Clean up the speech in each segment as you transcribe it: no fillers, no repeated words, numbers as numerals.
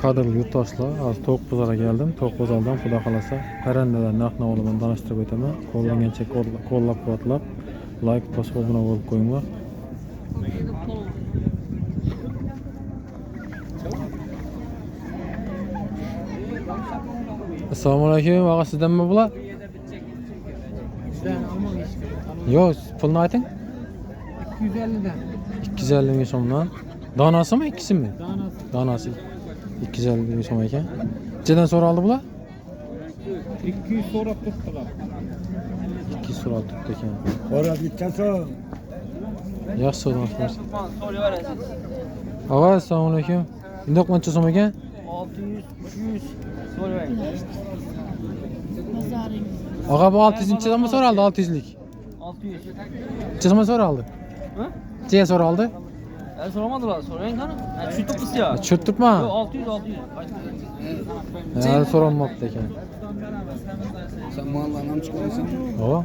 Kadırlı yurttaşlar, az to'q bozorga keldim. To'q bozordan xudo xolasa parandalar narx-navo bilan tanishtirib o'taman. Qo'llangancha qo'llab-quvvatlab, like bosib obuna bo'lib qo'yinglar. Assalomu alaykum, og'a sizdanmi bular? Yo'q, pulni ayting. 250 dan. 250 ming so'mdan. Donasimi, ikkisimi? Donasi. Donasi 250 ming so'm ekan. Nechadan so'raldi bular? 200 so'rab turibdilar. 200 so'raldi turibdi ekan. So'rab bittasi. Yaxshi so'ramoqchilar. Og'a, assalomu alaykum. Bundoq qancha so'm ekan? 600, 300 so'rang. Og'a, bu 600-chidanmi so'raldi? 600lik. 600. Necha so'm so'raldi? Ha? Necha so'raldi? So'ramadılar, so'rang qani? Tushirtibsiz ya. Tushirtibmi? Yo'q, 600, 600. Ha, so'ralmabdi ekan. Sen mallarını mı çıkarırsın? Og'a. Mal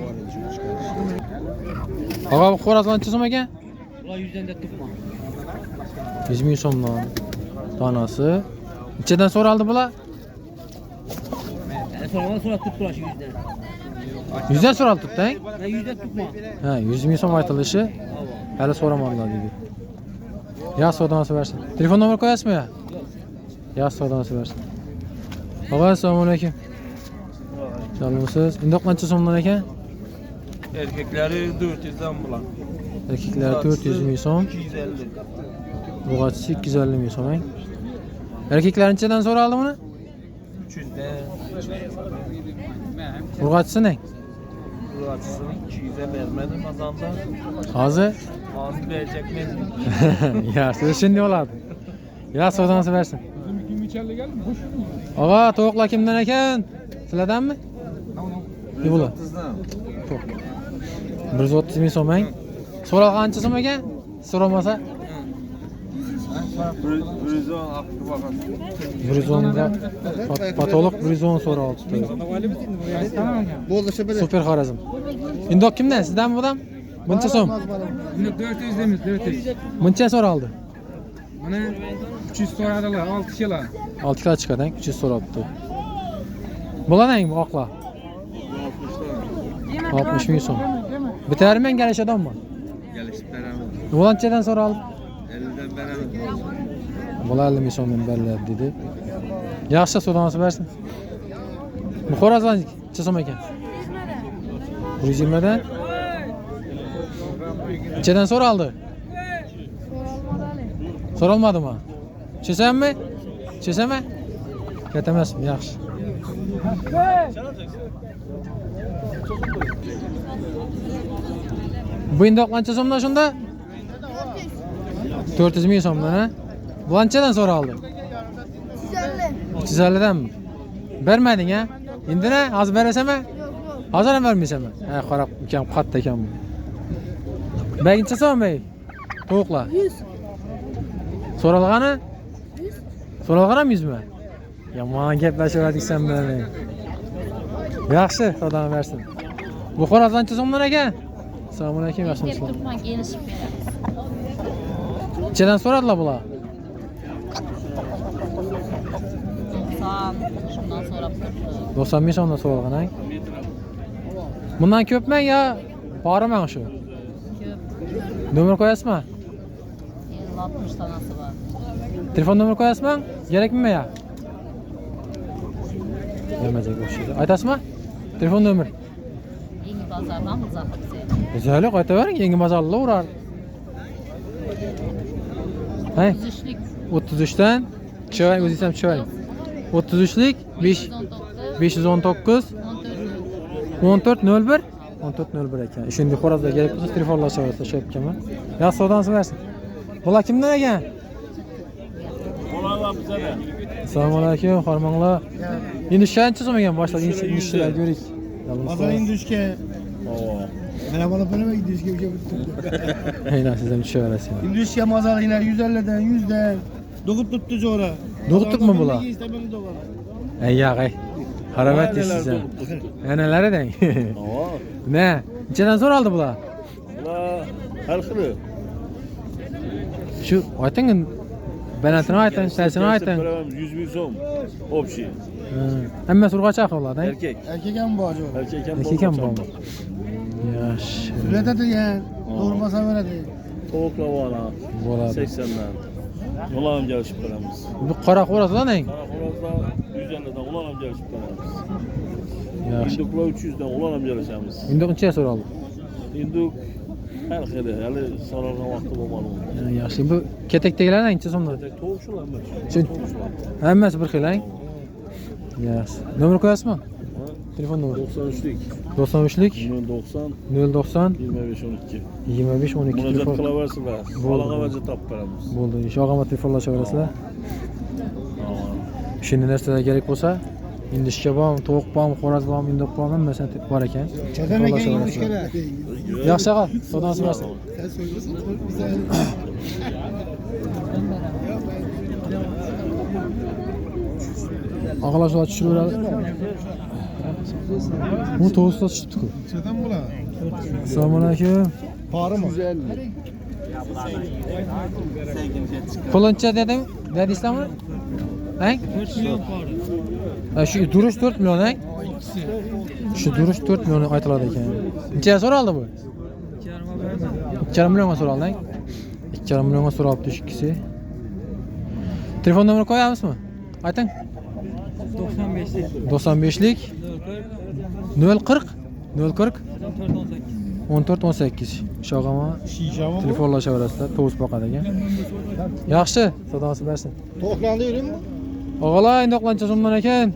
var ya şunu çıkarırsın. Og'a, bu xo'razlar necha so'm ekan? Ular 100 dan da tutma. 100 ming so'mdan. Donasi. Nechadan so'raldi bular? So'ramadan so'rab tutdilar shu 100 dan. 100 dan so'raldi turibdi-a? Ha, 100 dan tutma. Ha, 100 ming so'm aytilishi. Hali so'ramadilar dedi. Ya savdosi bersin. Telefon nomer qo'yasizmi ya? Ya savdosi bersin. Og'a, assalomu alaykum. Shalomsiz. Bundoq qancha so'mdan ekan? Erkekleri 400 dan bulan. Erkeklar 400 ming so'm, 250. bug'achisi 250 ming so'm. Erkeklar nechadan so'raldi buni? 300 dan. Bug'achisi ne? Bu açısını 200'e vermedim azanda. Hozir? Az verecek mi? Yaxshi, shunday bo'ladi. Ya savdosi bersin. Kim içeride geldi mi? Boş mu? Og'a, tovuqlar kimdan ekan? Sizlardanmi? Ne bular? 130 ming so'm. So'ralgan qancha so'm ekan? So'ramasa? 110 aklı bakalım. 110 da patolog 110 so'raldi. Boldu şöyle. Super Xorazm. Indoq kimdan? Sizdanmi bu odam? Buncha so'm. Bunda 400 demiz, 400. Buncha so'raldi. Mana 300 so'radilar, 6 kilo. 6 kilo chiqadi, 300 so'rabdi. Bularning bu oqlar. 60 ming so'm. Bitarmen gelish odammi? Gelişip beraber. Bulanchadan so'raldi. 50'den beraber. Bular 50 ming so'mdan beriladi dedi. Yaxshi savdosi bersin. Bu Xorazm necha so'm ekan? 120 dan. Nechadan so'raldi? So'ralmadimi? Chesammi? Chesami? Ketamasmi? Yaxshi. Bu indoq qancha so'mdan shunda? 400 ming so'mdan, ha? Bu qanchadan so'raldi? 350 danmi? Bermading, ha? Endi ne? Hozir berasanmi? Hozir ham bermaysanmi? Ha, qarab, ukam qatta ekan bu. Begincha so'm, bey. Tovuqlar. 100. So'ralgani? 100. So'ralgan ham 100 mi? Yomon gaplashaverdik-san bilan. Yaxshi, Xudo bersin. Bu xo'roz qancha so'mdan ekan? Assalomu alaykum, yaxshimisiz? Turman kelishib beramiz. Nechadan so'radilar bular? 90 shundan so'rab turibdi. 90 ming so'mdan so'ralgan, ha? Bundan ko'pmi yo boriman shu? Ko'p. Nomer qo'yasizmi? 60 tanasi bor. Telefon nomer qo'yasizmi? Kerakmi ya? Bermajak o'xshaydi. Aytasizmi? Telefon nomer. Yangi bozordan uzoqda. Güzel, qaytavering, yangi bozorlar urar. Hay, 33lik 33 dan chavang o'zingiz ham chavang. 33lik 519 1401 1401 ekan. Shunday xo'rozlar kerak bo'lsa telefonlashaversa shayapkanman. Yaxshi savdosi bersin. Bular kimdan ekan? Bularla bize de. Assalomu alaykum, hormonlar. Endi qancha so'm ekan boshqa ishchilar ko'rik. Pazar indüşke. Merhabalar benim indüşke bir şey bitti. Aynen sizden düşüverasın. İndüşke mazar yine 150'den 100'den. Dokup tuttu sonra. Dokup mu bula? İstemeli dolar. Ey ya gay. Haramet sizden. Neler eden? Ne? Neçeden zor aldı bula? Ula halkını. Şu aytın Balandini ayting, sesini ayting. 100 bin so'm. Общий. Hammasi urg'acha qiladi. Erkek. Erkek ham bor acaba. Erkek ham bormi? Yaxshi. Üretedi yani. Doğurmasa veredi. Tavuklar var ha. Bo'ladi. 80'den. Ulan gelişip kalemiz. Bu qora xo'rozdan eng. Karakolazda 150'den ulan gelişip kalemiz. Yaxshi. Hinduklar 300'den ulan gelişemiz. Endi qancha so'raldi? Hinduk her xili, hali sarargan vaqti bo'lmadi. Yaxshi. Bu ketekdagilar necha so'mdan? Tavuk shular mı? Hammasi bir xil, eng. Yaxshi. Nomer qo'yasizmi? Telefon nomeri. 93'lük. 93lik 90 090 25 12. 25 12 Müracaat telefon. kılaversiniz. Balağa bence tap veremiz. Bo'ldi. Sho'g'ama telefonlashaverasizlar. Shunday narsalar kerak bo'lsa, indishga bor, tovuq bormi, xo'roz bormi, indoq bormi, hammasini bor ekan. Çadem eken indişkeler. Yaxshi aqal, sodasi bersin. Sen söylüyorsun. Güzel. Aqalashlar tushiraveradi. Bu tovuqda tushibdi-ku. Çadem bu la. Assalomu alaykum. Pahalı mı? Qo'lincha dedim, dedingizmi? Hang? 4 milyon para. Shu durush 4 million, hang? Shu durush 4 million aytiladi ekan. Necha so'raldi bu? 2,5 millionga so'raldi, hang? 2,5 millionga so'ralibdi shu ikkisi. Telefon nomeri qo'yamizmi? Ayting. 95lik 040 14 18 Sho'g'ama Şişama bu. telefonlashaverasizlar, tovuq boqadi ekan. Yaxshi, sadosi bersin. Tavuklarla yürüyün mü? Og'alar, endi qancha so'mdan ekan?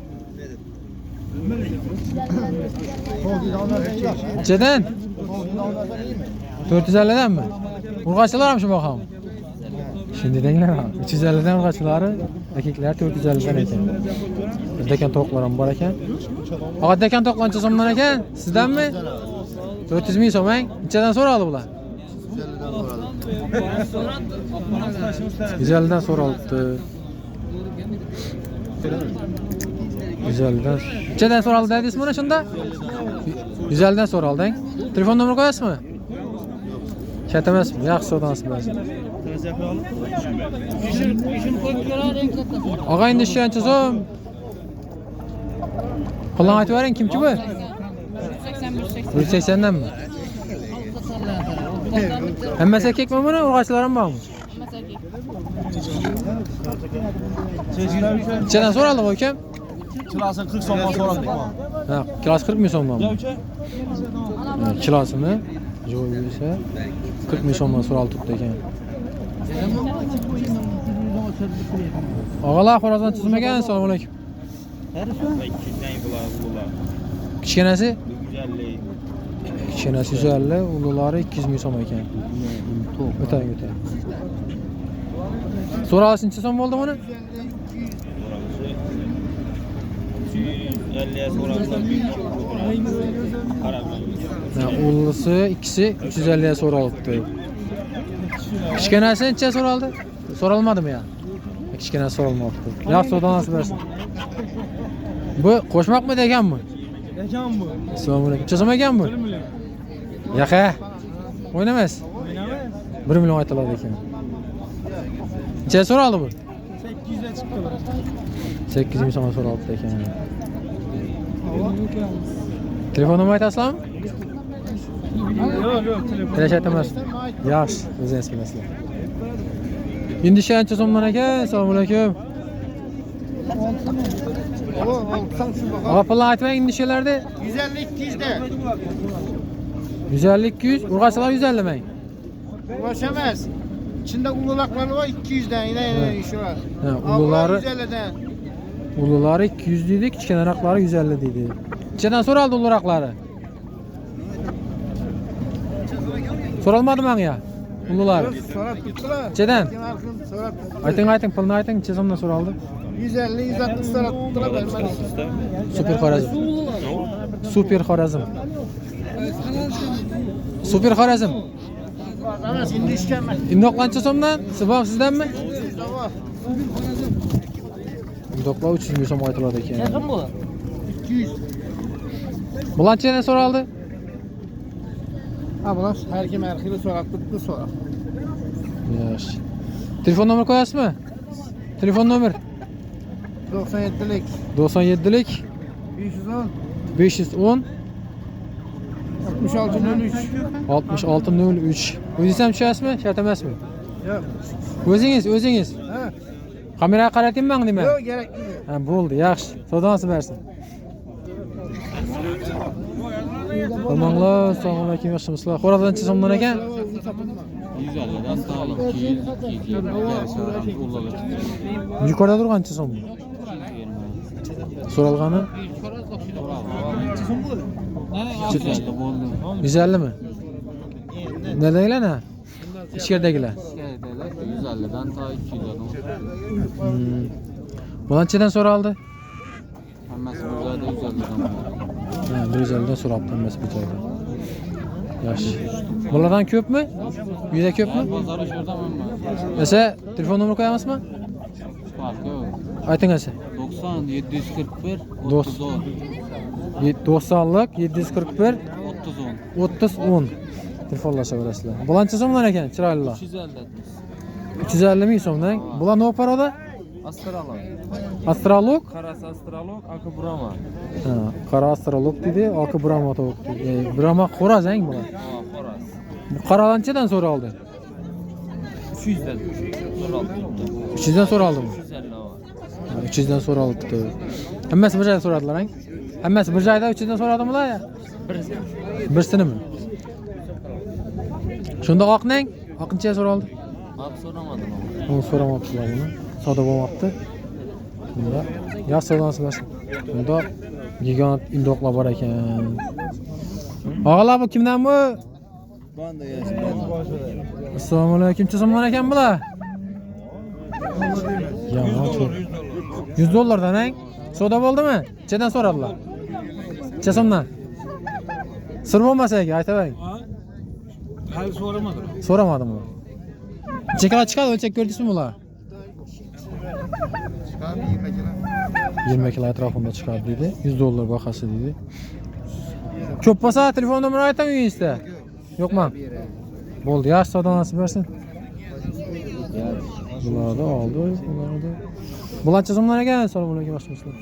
Tavuk ilanlardan iyi bak. Nechadan? Tavuk ilanlardan iyi mi? 450 danmi? Urg'achilar ham shu boqam. Shunday denglar. 350 dan urg'achilari, erkaklar 450 dan ekan. Dekan tovuqlar ham bor ekan. Og'a dekan tovuq qancha so'mdan ekan? Sizdanmi? 400 ming so'm, hang? Nechadan so'raldi bular? 150 dan so'ralibdi. 150 dan. Nechadan so'raldi dedingiz mana shunda? 150 dan so'raldi, hang? Telefon nomeri qo'yasizmi? Katta emasmi? Yaxshi savdosi bersin. Og'a endi shu ancha so'm. Pulni aytib bering, kimchi bu? 180 danmi? Hammasi erkakmi buni? Urg'achilar ham bormi? Nechadan so'raldi bu ukam? Kilosu 40 so'mdan so'radik. Ha, kilosi 40 ming so'mdanmi? Kilosini joyi esa 40 ming so'mdan so'ralibdi ekan. Og'alar, xo'rozdan tuzmagan. Assalomu alaykum. Kichkinasi? 150. Kichkinasi 150, ululari 200 ming so'm ekan. O'tang. So'ralish necha so'm bo'ldi buni? 50'ye so'ralsa Ullusi ikkisi 350 ga so'ralibdi. Kichkinasi necha so'raldi? So'ralmadimi ya? Kichkinasi so'ralmabdi. Yaxshi savdosi bersin. Bu qo'shmoqmi deganmi? Ekan bu. Assalomu alaykum. Necha so'm ekan bu? 1 milyon. Yaqa. O'ynamas. Oynamaz. 1 million aytiladi ekan. Necha so'raldi bu? 800 'e chiqdilar. 8 ming so'm so'ralibdi ekan. Telefon nomeri aytasizmi? Yo'q, telefon. Telesh aytamas. Yaxshi, o'zingiz bilasizlar. Endi shu ancha so'mdan ekan. Assalomu alaykum. Ağa pulni aytmang endi shularda. 150 200 de. 150 200, urg'achilar 150 ming. Ulaşamaz. İçinde ululakları var 200'den yine şu var. Ha, ululari 150'den. ululari 200 dedi, kichkinaroqlari 150 dedi. Nechadan so'raldi uluraqlari? So'ralmadi menga. Ululari. Sorap gittiler. Nechadan? Sorap. Ayting, pulni ayting, necha so'mdan so'raldi? 150 160 sorap gittiler. Super Xorazm. Super Xorazm. Super Xorazm. Ama şimdi işkembe. Indoq qancha so'mdan? Siboq sizdanmi? Indoqlar 300 ming so'm aytiladi ekan. Yaqin bu. 200. Bular nechadan so'raldi? Ha bunlar her kim her xili sorap bitti sorap. Yaxshi. Telefon nomeri qo'yasizmi? Telefon nomer 97'lik 97'lik 510 510 6603. 6603. O'zingiz ham tushasizmi? Shart emasmi? Yo'q. O'zingiz. Ha. Kameraga qarataymi deyman. Yo'q, kerak yo'q. Ha, bo'ldi, yaxshi. Savdosi bersin. Salomlar, assalomu alaykum, yaxshimisizlar? Xo'razancha so'mdan ekan. 150'dan sağlam. 200, 220. Yarışaran ullalı. Yuqorida turgancha so'm. So'ralgani 250 bo'ldi. 150 mi? Neradagilar ne? İçkeridegilar. 150'dan ta 200'e. Bulanchadan so'raldi. Hammasi bu joyda 150'dan bo'ldi. Ha, 150 dan so'rabdi hammasi bu joyda. Yaxshi. Bulardan ko'pmi? Uyda ko'pmi? Bozori şurada mı? Esa telefon nomer qo'yamizmi? Farkı yok. Ayting esa. 90 741 Dost. 30 10. 90lik 741 30 10. 30 10. Telefonlasha berasizlar. Bulancha so'mlar ekan, chiroylilar. 250. 350 ming so'mdan. Bular ne parada? Astralog. Astrolog? Karası astralog, akı burama. Ha, qora astrolog dedi, oki Brahma tovuq dedi. Brahma xo'razang bular. Ha, xoras. Bu qaralanchadan so'raldi. 300'den. Soralım. 300 dan so'raldimi? 350 var. 300 dan so'raldi. Hammasi bir joyda so'radilar, ang? Hammasi bir joyda 300 dan so'radimilar ya? Birsinimi? Shunda oqning, oqincha so'raldi. Abi soramadım ama. Onu so'ramabdilar buni. Savdo bo'lmabdi. Bunda yaxshi savdosi bo'lsin. Bunda gigant indoqlar bor ekan. Og'alar bu kimdan bu? Ben de yaşım. Assalomu alaykum. Chisomondan ekan bular. Yomon tur. 100 dollardan ang. Savdo bo'ldimi? Nechadan so'radilar? Necha so'mdan? Sir bo'lmasa aka, aytavering. Hali so'ramadim. So'ramadimmi? Nechaga chiqadi? O'lchab ko'rdingizmi bular? 20 kilo atrofida chiqadi dedi. 100 dollar bahasi dedi. Ko'p bo'lsa telefon nomerini aytang uyingizda. Yo'qmi? Bo'ldi, yaxshi savdo nasib bersin. Bularda oldi, bularda. Bulancha so'mdan ekan, assalomu alaykum yaxshimisizlar?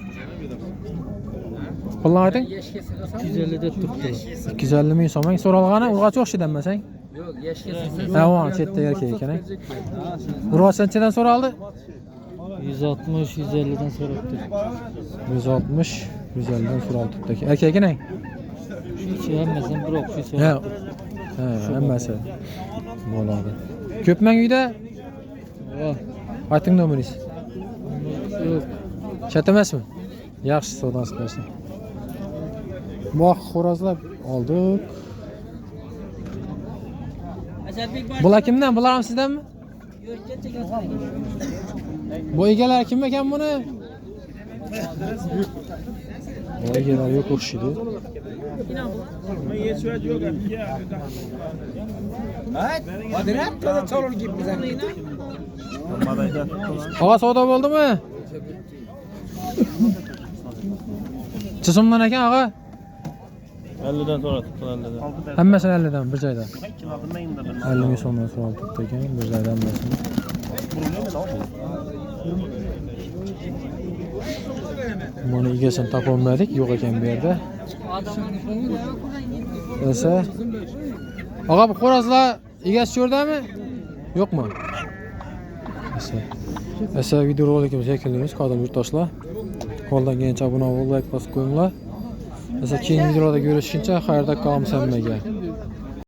Pullarni ayting. 250 deb turibdi. 250 ming so'm. So'ralgani urg'achi o'xshaydi emasang? Yo'q, yashga Ha, o chetda erkak ekan. Urg'achdan so'raldi? 160 150 dan so'rabdi. 160 150 dan so'raldi tutdaki. Erkakning? Shu hammasi bir o'xshay Ha. so'rabdi. Ha, hammasi. Bo'ladi. Ko'pman uyda? Yo'q. Ayting nomeringiz. Yo'q. Shart emasmi? Yaxshi savdosi bersin. Moq xo'rozlab oldik. Bular kimdan? Bular ham sizdanmi? Bu egalar kim ekan buni? Bu egalar yo'q o'xshaydi. Og'a savdo bo'ldimi? Chisomondan ekan og'a? 50'den sonra tutun 50'den. Hammasini 50 dan bir joyda. 50 ming so'mdan so'raldi ekan, bir joyda hammasini. Buni egasini topolmadik, yo'q ekan bu yerda. Esa. Og'a bu xo'rozlar egasi ko'rdami? Yo'qmi? Esa videorolikimiz yakunlaymiz, qadrli yurtdoshlar. Qo'ldan kelgancha obuna bo'lib, like bosib qo'yinglar. Esa keyingi videolarda görüşünce xayrda qolamiz hammaga.